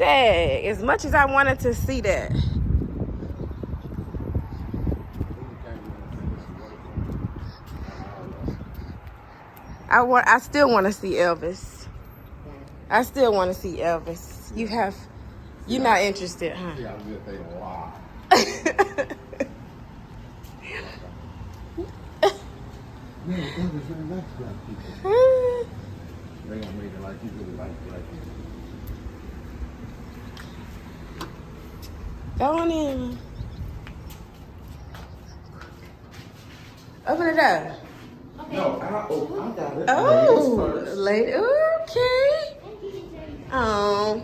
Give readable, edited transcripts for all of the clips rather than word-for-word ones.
Dang, as much as I wanted to see that. I still want to see Elvis. I still want to see Elvis. You're not interested, huh? Yeah, I'm just thinking, wow. Man, Elvis really likes black people. They gonna make it like he really likes black people. Go on in. Open it up. No, I got it. Oh, lady. Okay. Oh.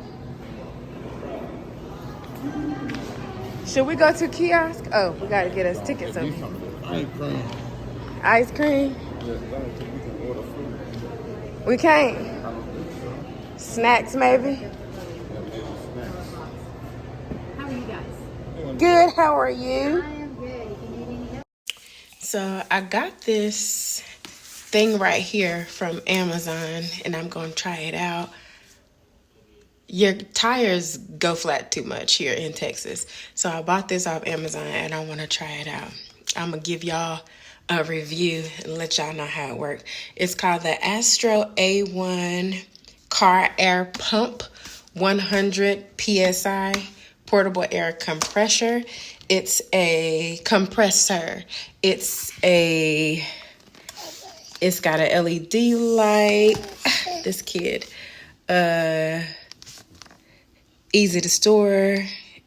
Should we go to kiosk? Oh, we gotta get us tickets over here. Ice cream. Ice cream? Yes, I don't think we can order food. We can't. I don't think so. Snacks, maybe? Yeah, maybe snacks. How are you guys? Good. How are you? I am good. You need any help? So I got this thing right here from Amazon, and I'm gonna try it out. Your tires go flat too much here in Texas. So I bought this off Amazon and I want to try it out. I'm going to give y'all a review and let y'all know how it works. It's called the Astro A1 Car Air Pump 100 PSI Portable Air Compressor. It's a compressor. It's got a LED light. This kid. Easy to store.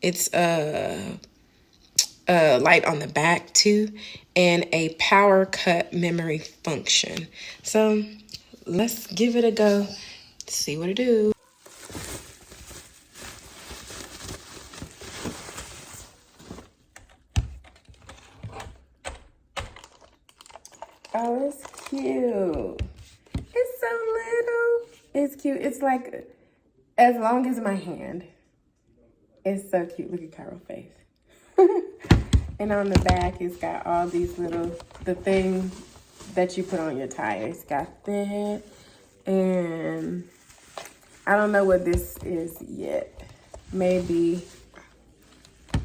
It's a light on the back too, and a power cut memory function. So let's give it a go. See what it do. Oh, it's cute. It's so little. It's cute. It's like as long as my hand. It's so cute. Look at Cairo's face. And on the back, it's got all these the thing that you put on your tires. It's got that. And I don't know what this is yet. Maybe,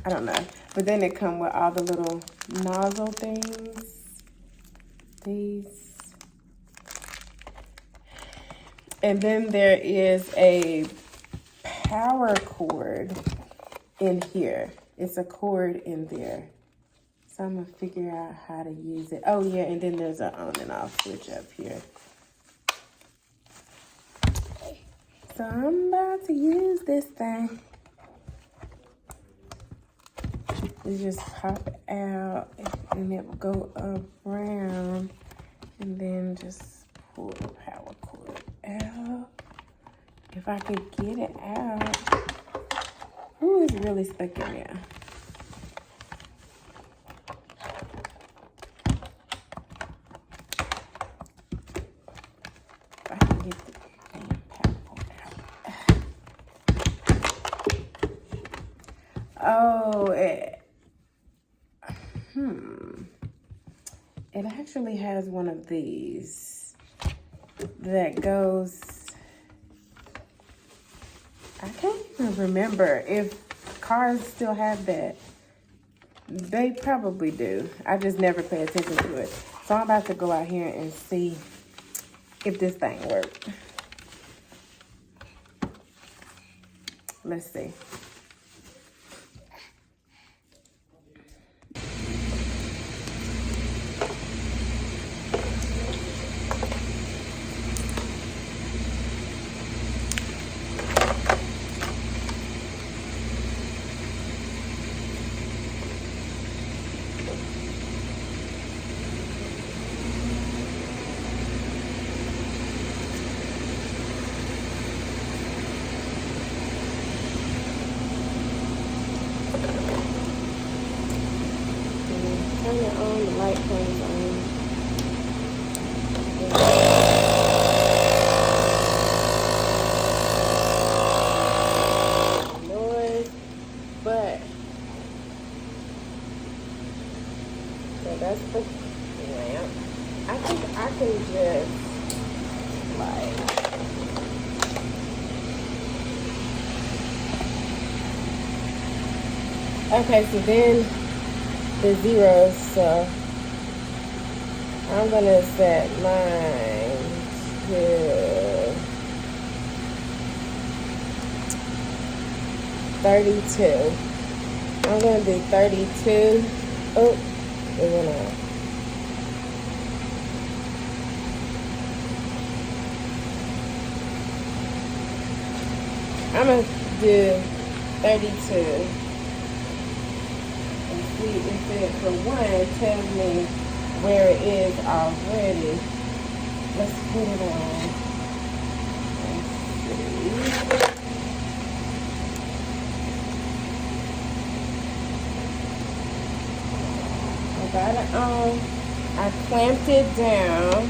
I don't know. But then it comes with all the little nozzle things. These. And then there is a power cord in here. It's a cord in there. So I'm gonna figure out how to use it. Oh yeah, and then there's an on and off switch up here. So I'm about to use this thing. You just pop it out and it will go around and then just pull the power cord out. If I could get it out. Ooh, it's really stuck in there. If I can get the damn power cord out. Oh, it actually has one of these that goes. I can't even remember if cars still have that. They probably do. I just never pay attention to it. So I'm about to go out here and see if this thing works. Let's see. Turn it on, the light comes on. Noise, but so that's the lamp. I think I can just like Okay, so then the zeros, so I'm gonna set mine to 32. I'm gonna do 32. Oh, it went out. I'm gonna do 32. And see if it, for one, tells me where it is already. Let's put it on. Let's see. I got it on. I clamped it down.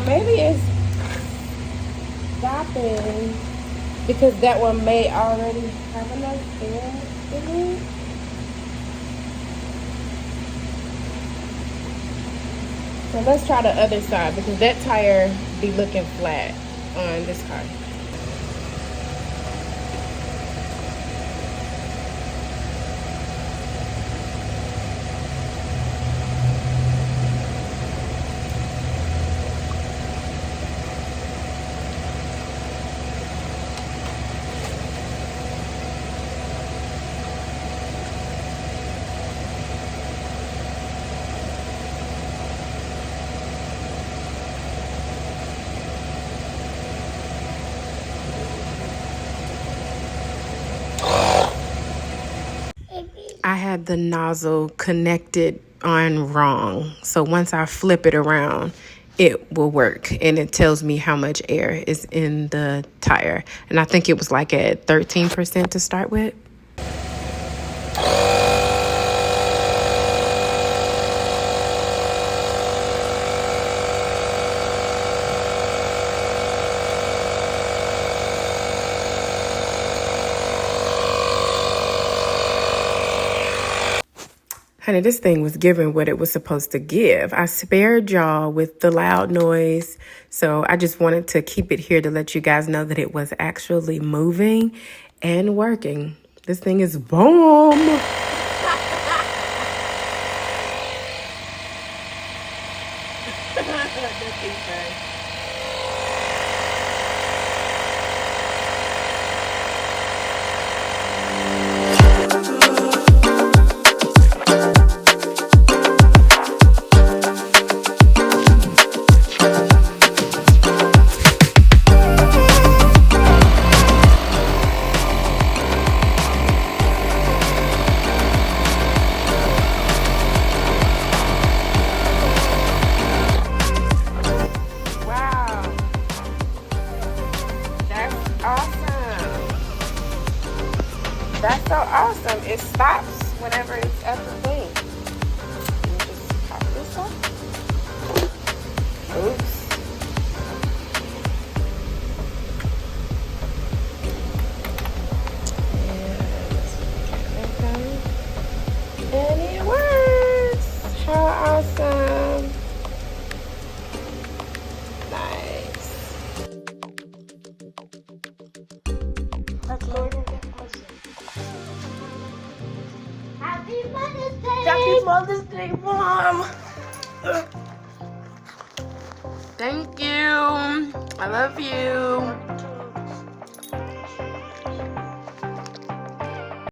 Maybe it's stopping because that one may already have enough air in it. So let's try the other side because that tire be looking flat on this car. I had the nozzle connected on wrong. So once I flip it around, it will work. And it tells me how much air is in the tire. And I think it was like at 13% to start with. Honey, this thing was giving what it was supposed to give. I spared y'all with the loud noise, so I just wanted to keep it here to let you guys know that it was actually moving and working. This thing is bomb. That's so awesome. It stops whenever it's at the thing. Let me just pop this off. Oops. And it works. How awesome. Nice. Happy Mother's Day! Happy Mother's Day, Mom. Thank you. I love you.